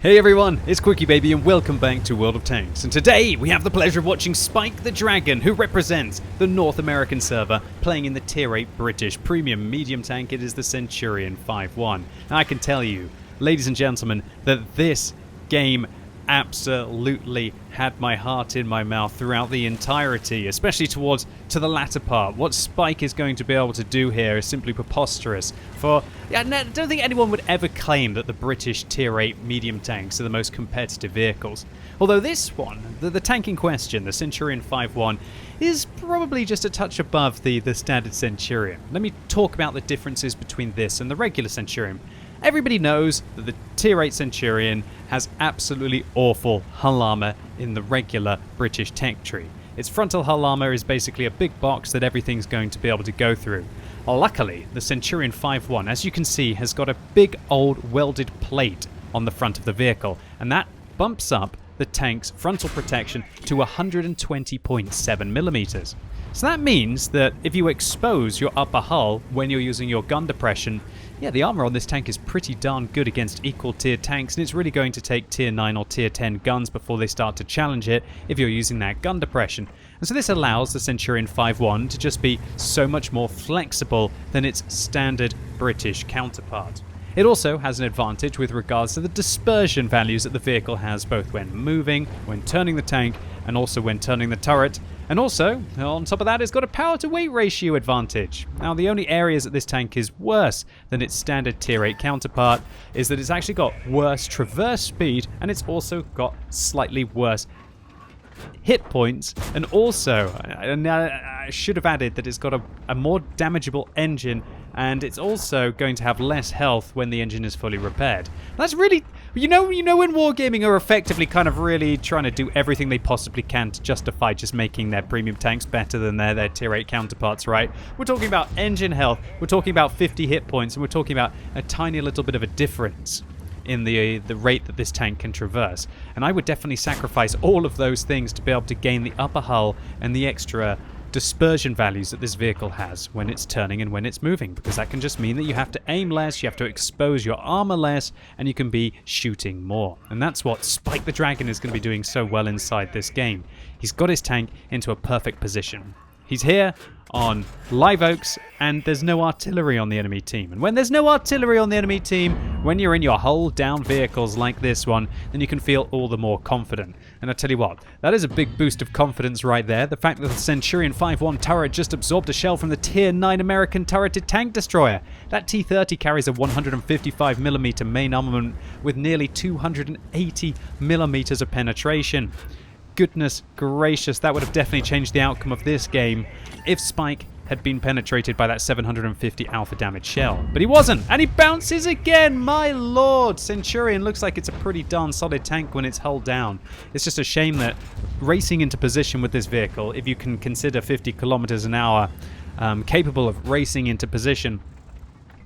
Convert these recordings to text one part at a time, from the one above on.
Hey everyone, it's QuickyBaby and welcome back to World of Tanks. And today we have the pleasure of watching SpiketheDragon, who represents the North American server, playing in the Tier 8 British Premium Medium Tank. It is the Centurion 5-1. And I can tell you, ladies and gentlemen, that this game absolutely had my heart in my mouth throughout the entirety, especially to the latter part. What Spike is going to be able to do here is simply preposterous. I don't think anyone would ever claim that the British Tier 8 medium tanks are the most competitive vehicles. Although this one, the tank in question, the Centurion 5-1, is probably just a touch above the standard Centurion. Let me talk about the differences between this and the regular Centurion. Everybody knows that the Tier 8 Centurion has absolutely awful hull armor in the regular British tech tree. Its frontal hull armor is basically a big box that everything's going to be able to go through. Luckily, the Centurion 5-1, as you can see, has got a big old welded plate on the front of the vehicle, and that bumps up the tank's frontal protection to 120.7 millimeters. So that means that if you expose your upper hull when you're using your gun depression, yeah, the armor on this tank is pretty darn good against equal tier tanks, and it's really going to take tier 9 or tier 10 guns before they start to challenge it if you're using that gun depression. And so this allows the Centurion 5-1 to just be so much more flexible than its standard British counterpart. It also has an advantage with regards to the dispersion values that the vehicle has, both when moving, when turning the tank, and also when turning the turret. And also, on top of that, it's got a power to weight ratio advantage. Now, the only areas that this tank is worse than its standard tier 8 counterpart is that it's actually got worse traverse speed, and it's also got slightly worse hit points, and also, I should have added that it's got a more damageable engine, and it's also going to have less health when the engine is fully repaired. That's really, you know when Wargaming are effectively kind of really trying to do everything they possibly can to justify just making their premium tanks better than their tier 8 counterparts, right? We're talking about engine health, we're talking about 50 hit points, and we're talking about a tiny little bit of a difference in the rate that this tank can traverse. And I would definitely sacrifice all of those things to be able to gain the upper hull and the extra dispersion values that this vehicle has when it's turning and when it's moving, because that can just mean that you have to aim less, you have to expose your armor less, and you can be shooting more. And that's what SpiketheDragon is going to be doing so well inside this game. He's got his tank into a perfect position. He's here on live oaks, and there's no artillery on the enemy team. And when there's no artillery on the enemy team, when you're in your hull down vehicles like this one, then you can feel all the more confident. And I tell you what, that is a big boost of confidence right there. The fact that the Centurion 5-1 turret just absorbed a shell from the tier 9 American turreted tank destroyer. That T-30 carries a 155mm main armament with nearly 280mm of penetration. Goodness gracious, that would have definitely changed the outcome of this game if Spike had been penetrated by that 750 alpha damage shell. But he wasn't, and he bounces again, my lord! Centurion looks like it's a pretty darn solid tank when it's hull down. It's just a shame that racing into position with this vehicle, if you can consider 50 kilometers an hour capable of racing into position,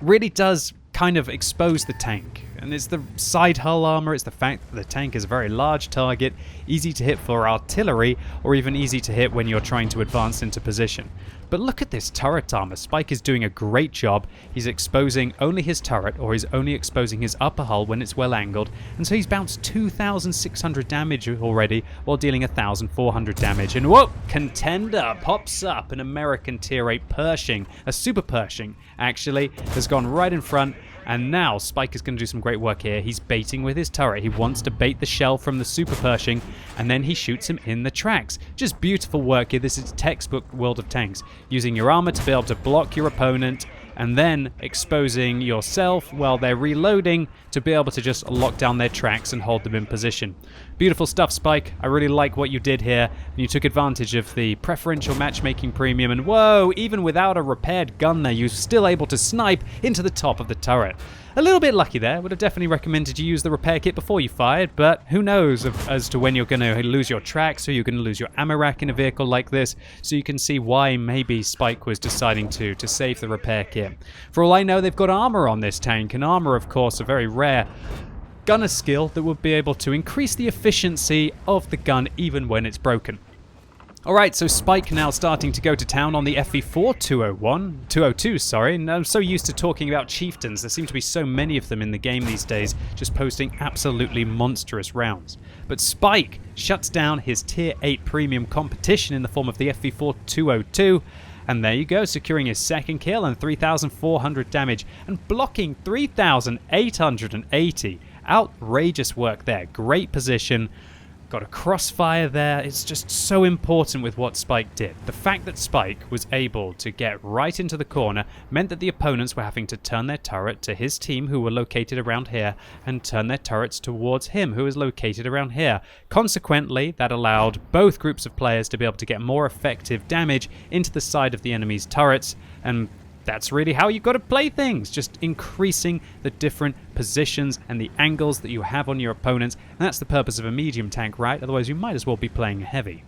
really does kind of expose the tank. And it's the side hull armor, it's the fact that the tank is a very large target, easy to hit for artillery, or even easy to hit when you're trying to advance into position. But look at this turret armor. Spike is doing a great job. He's exposing only his turret, or he's only exposing his upper hull when it's well angled, and so he's bounced 2,600 damage already while dealing 1,400 damage. And whoa, contender pops up. An American tier 8 Pershing, a super Pershing actually, has gone right in front. And now Spike is going to do some great work here. He's baiting with his turret. He wants to bait the shell from the Super Pershing, and then he shoots him in the tracks. Just beautiful work here. This is textbook World of Tanks. Using your armor to be able to block your opponent, and then exposing yourself while they're reloading to be able to just lock down their tracks and hold them in position. Beautiful stuff, Spike. I really like what you did here, and you took advantage of the preferential matchmaking premium, and whoa, even without a repaired gun there, you're still able to snipe into the top of the turret. A little bit lucky there. Would have definitely recommended you use the repair kit before you fired, but who knows as to when you're going to lose your tracks or you're going to lose your ammo rack in a vehicle like this, so you can see why maybe Spike was deciding to save the repair kit. For all I know, they've got armor on this tank, and armor, of course, a very rare gunner skill that would be able to increase the efficiency of the gun even when it's broken. Alright, so Spike now starting to go to town on the FV4 202, sorry. And I'm so used to talking about chieftains. There seem to be so many of them in the game these days, just posting absolutely monstrous rounds. But Spike shuts down his Tier 8 premium competition in the form of the FV4 202. And there you go, securing his second kill and 3,400 damage and blocking 3,880. Outrageous work there. Great position. Got a crossfire there. It's just so important with what Spike did. The fact that Spike was able to get right into the corner meant that the opponents were having to turn their turret to his team, who were located around here, and turn their turrets towards him, who is located around here. Consequently, that allowed both groups of players to be able to get more effective damage into the side of the enemy's turrets, and that's really how you've got to play things, just increasing the different positions and the angles that you have on your opponents. And that's the purpose of a medium tank, right? Otherwise you might as well be playing heavy.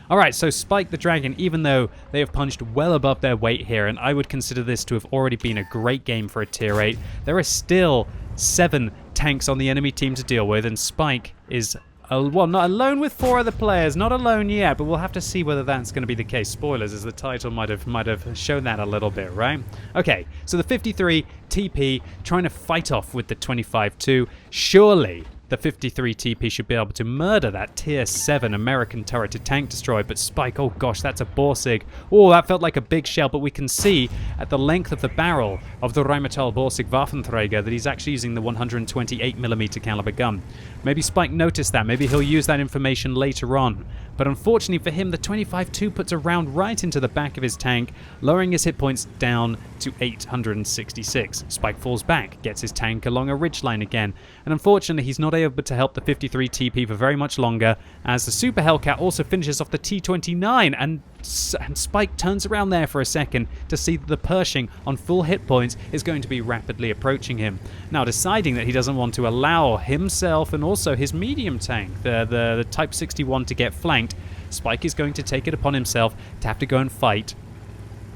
Alright, so SpiketheDragon, even though they have punched well above their weight here, and I would consider this to have already been a great game for a tier 8, there are still 7 tanks on the enemy team to deal with, and Spike is well, not alone with 4 other players, not alone yet, but we'll have to see whether that's going to be the case. Spoilers, as the title might have shown that a little bit, right? Okay, so the 53 TP trying to fight off with the 25-2. Surely the 53 TP should be able to murder that tier 7 American turreted tank destroyer, but Spike, oh gosh, that's a Borsig. Oh, that felt like a big shell, but we can see at the length of the barrel of the Rheinmetall Borsig Waffenträger that he's actually using the 128mm caliber gun. Maybe Spike noticed that, maybe he'll use that information later on. But unfortunately for him, the 25-2 puts a round right into the back of his tank, lowering his hit points down to 866. Spike falls back, gets his tank along a ridgeline again, and unfortunately he's not able to help the 53 TP for very much longer, as the Super Hellcat also finishes off the T29, and Spike turns around there for a second to see that the Pershing on full hit points is going to be rapidly approaching him. Now, deciding that he doesn't want to allow himself and also his medium tank, the Type 61, to get flanked, Spike is going to take it upon himself to have to go and fight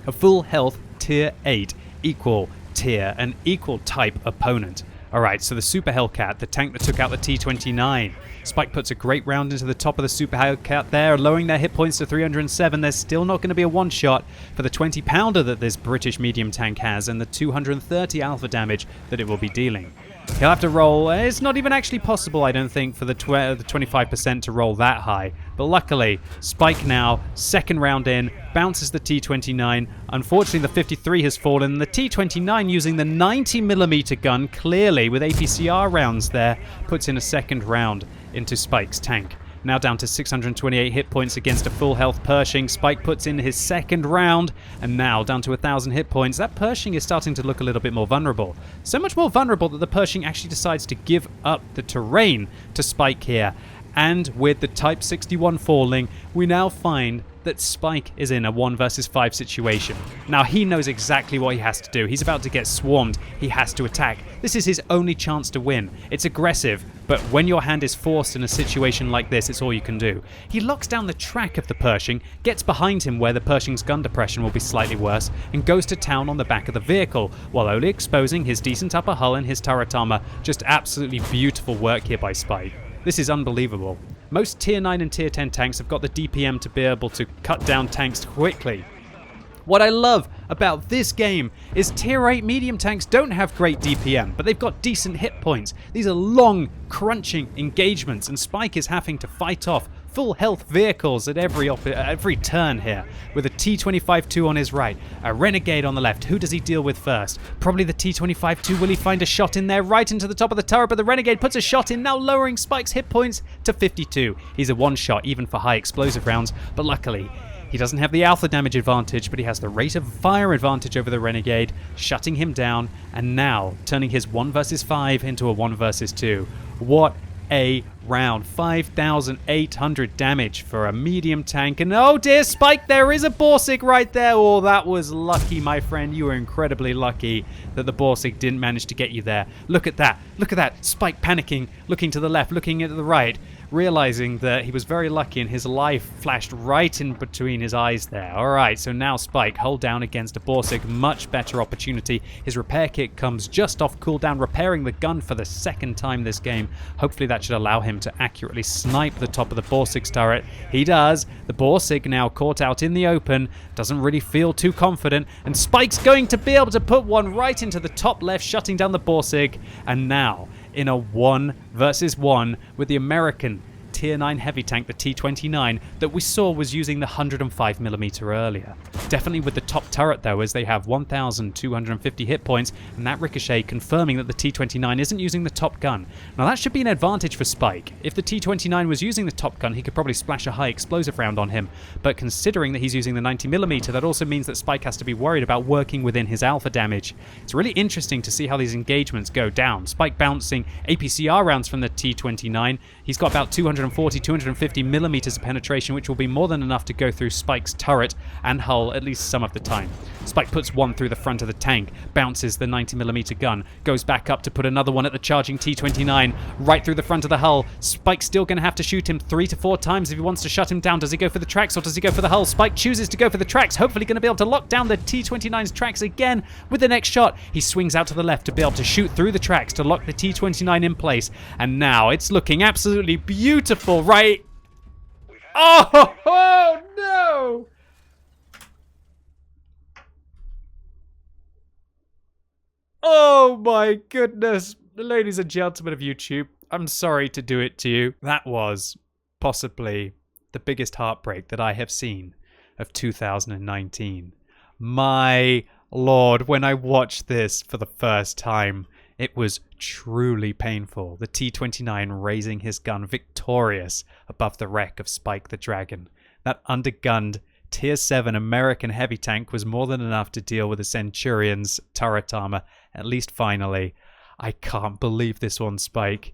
a full health tier 8 equal tier and equal type opponent. Alright, so the Super Hellcat, the tank that took out the T29. Spike puts a great round into the top of the Super Hellcat there, lowering their hit points to 307. There's still not going to be a one-shot for the 20-pounder that this British medium tank has and the 230 alpha damage that it will be dealing. He'll have to roll. It's not even actually possible, I don't think, for the 25% to roll that high. But luckily, Spike now, second round in, bounces the T29. Unfortunately, the 53 has fallen. The T29, using the 90mm gun, clearly, with APCR rounds there, puts in a second round into Spike's tank. Now down to 628 hit points against a full health Pershing. Spike puts in his second round, and now down to 1,000 hit points. That Pershing is starting to look a little bit more vulnerable. So much more vulnerable that the Pershing actually decides to give up the terrain to Spike here. And with the Type 61 falling, we now find that Spike is in a 1 versus 5 situation. Now he knows exactly what he has to do. He's about to get swarmed. He has to attack. This is his only chance to win. It's aggressive, but when your hand is forced in a situation like this, it's all you can do. He locks down the track of the Pershing, gets behind him where the Pershing's gun depression will be slightly worse, and goes to town on the back of the vehicle, while only exposing his decent upper hull and his turret armor. Just absolutely beautiful work here by Spike. This is unbelievable. Most tier 9 and tier 10 tanks have got the DPM to be able to cut down tanks quickly. What I love about this game is tier 8 medium tanks don't have great DPM, but they've got decent hit points. These are long, crunching engagements, and Spike is having to fight off full health vehicles at every turn here, with a T25-2 on his right, a Renegade on the left. Who does he deal with first? Probably the T25-2. Will he find a shot in there right into the top of the turret? But the Renegade puts a shot in, now lowering Spike's hit points to 52. He's a one-shot even for high explosive rounds, but luckily he doesn't have the alpha damage advantage, but he has the rate of fire advantage over the Renegade, shutting him down, and now turning his 1 versus 5 into a 1 versus 2. What a round. 5,800 damage for a medium tank. And oh dear, Spike, there is a Borsig right there. Oh, that was lucky, my friend. You were incredibly lucky that the Borsig didn't manage to get you there. Look at that. Look at that. Spike panicking, looking to the left, looking at the right. realizing that he was very lucky and his life flashed right in between his eyes there. Alright, so now Spike, hold down against a Borsig, much better opportunity. His repair kit comes just off cooldown, repairing the gun for the second time this game. Hopefully that should allow him to accurately snipe the top of the Borsig's turret. He does. The Borsig now caught out in the open, doesn't really feel too confident, and Spike's going to be able to put one right into the top left, shutting down the Borsig, and now in a 1 versus 1 with the American Tier 9 heavy tank, the T-29, that we saw was using the 105mm earlier. Definitely with the top turret though, as they have 1,250 hit points, and that ricochet confirming that the T-29 isn't using the top gun. Now that should be an advantage for Spike. If the T-29 was using the top gun, he could probably splash a high explosive round on him, but considering that he's using the 90mm, that also means that Spike has to be worried about working within his alpha damage. It's really interesting to see how these engagements go down. Spike bouncing APCR rounds from the T-29. He's got about 250mm of penetration, which will be more than enough to go through Spike's turret and hull at least some of the time. Spike puts one through the front of the tank, bounces the 90mm gun, goes back up to put another one at the charging T-29, right through the front of the hull. Spike's still going to have to shoot him 3 to 4 times if he wants to shut him down. Does he go for the tracks or does he go for the hull? Spike chooses to go for the tracks, hopefully going to be able to lock down the T-29's tracks again with the next shot. He swings out to the left to be able to shoot through the tracks to lock the T-29 in place, and now it's looking absolutely beautiful, right? Oh no! Oh my goodness. Ladies and gentlemen of YouTube, I'm sorry to do it to you. That was possibly the biggest heartbreak that I have seen of 2019. My lord, when I watched this for the first time, it was truly painful. The T-29 raising his gun victorious above the wreck of SpiketheDragon. That undergunned Tier 7 American heavy tank was more than enough to deal with the Centurion's turret armor, at least finally. I can't believe this one, Spike.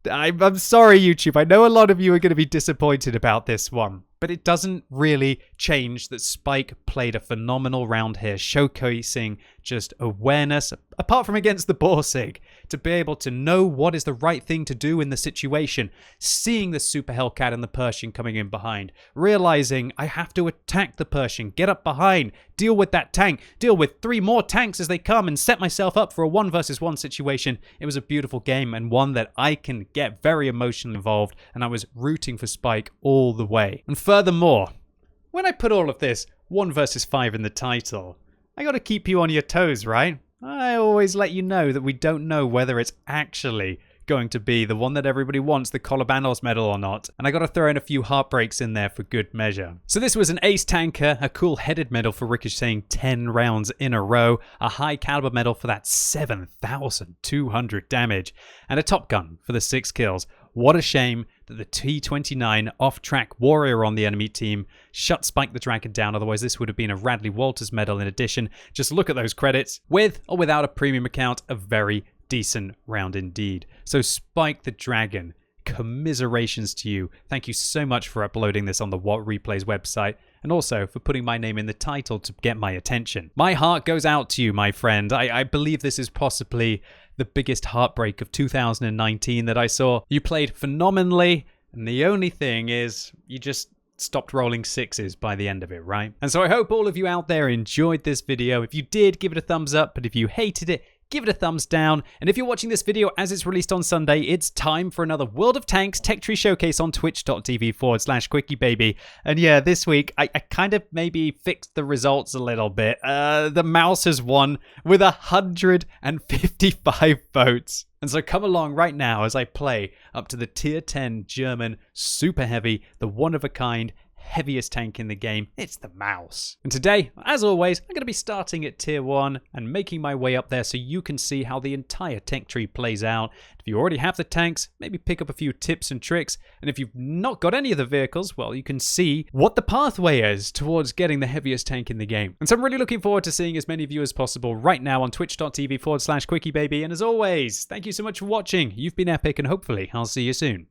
I'm sorry, YouTube. I know a lot of you are going to be disappointed about this one, but it doesn't really change that Spike played a phenomenal round here, showcasing just awareness, apart from against the Borsig, to be able to know what is the right thing to do in the situation, seeing the Super Hellcat and the Pershing coming in behind, realizing I have to attack the Pershing, get up behind, deal with that tank, deal with 3 more tanks as they come, and set myself up for a 1 versus 1 situation. It was a beautiful game, and one that I can get very emotionally involved, and I was rooting for Spike all the way. And furthermore, when I put all of this 1 versus 5 in the title, I gotta keep you on your toes, right? I always let you know that we don't know whether it's actually going to be the one that everybody wants, the Colabanos medal, or not. And I gotta throw in a few heartbreaks in there for good measure. So this was an ace tanker, a cool headed medal for ricocheting 10 rounds in a row, a high caliber medal for that 7,200 damage, and a top gun for the 6 kills. What a shame that the T-29 off-track warrior on the enemy team shut SpiketheDragon down, otherwise this would have been a Radley Walters medal in addition. Just look at those credits. With or without a premium account, a very decent round indeed. So SpiketheDragon, commiserations to you. Thank you so much for uploading this on the WOT Replays website, and also for putting my name in the title to get my attention. My heart goes out to you, my friend. I believe this is possibly the biggest heartbreak of 2019 that I saw. You played phenomenally, and the only thing is you just stopped rolling 6s by the end of it, right? And so I hope all of you out there enjoyed this video. If you did, give it a thumbs up, but if you hated it, give it a thumbs down. And if you're watching this video as it's released on Sunday, it's time for another World of Tanks Tech Tree Showcase on twitch.tv/QuickyBaby. And yeah, this week, I kind of maybe fixed the results a little bit. The mouse has won with 155 votes. And so come along right now as I play up to the Tier 10 German Super Heavy, the one-of-a-kind heaviest tank in the game. It's the mouse. And today, as always, I'm going to be starting at Tier 1 and making my way up there so you can see how the entire tech tree plays out. If you already have the tanks, maybe pick up a few tips and tricks. And if you've not got any of the vehicles, well, you can see what the pathway is towards getting the heaviest tank in the game. And so I'm really looking forward to seeing as many of you as possible right now on twitch.tv/QuickyBaby. And as always, thank you so much for watching. You've been epic, and hopefully I'll see you soon.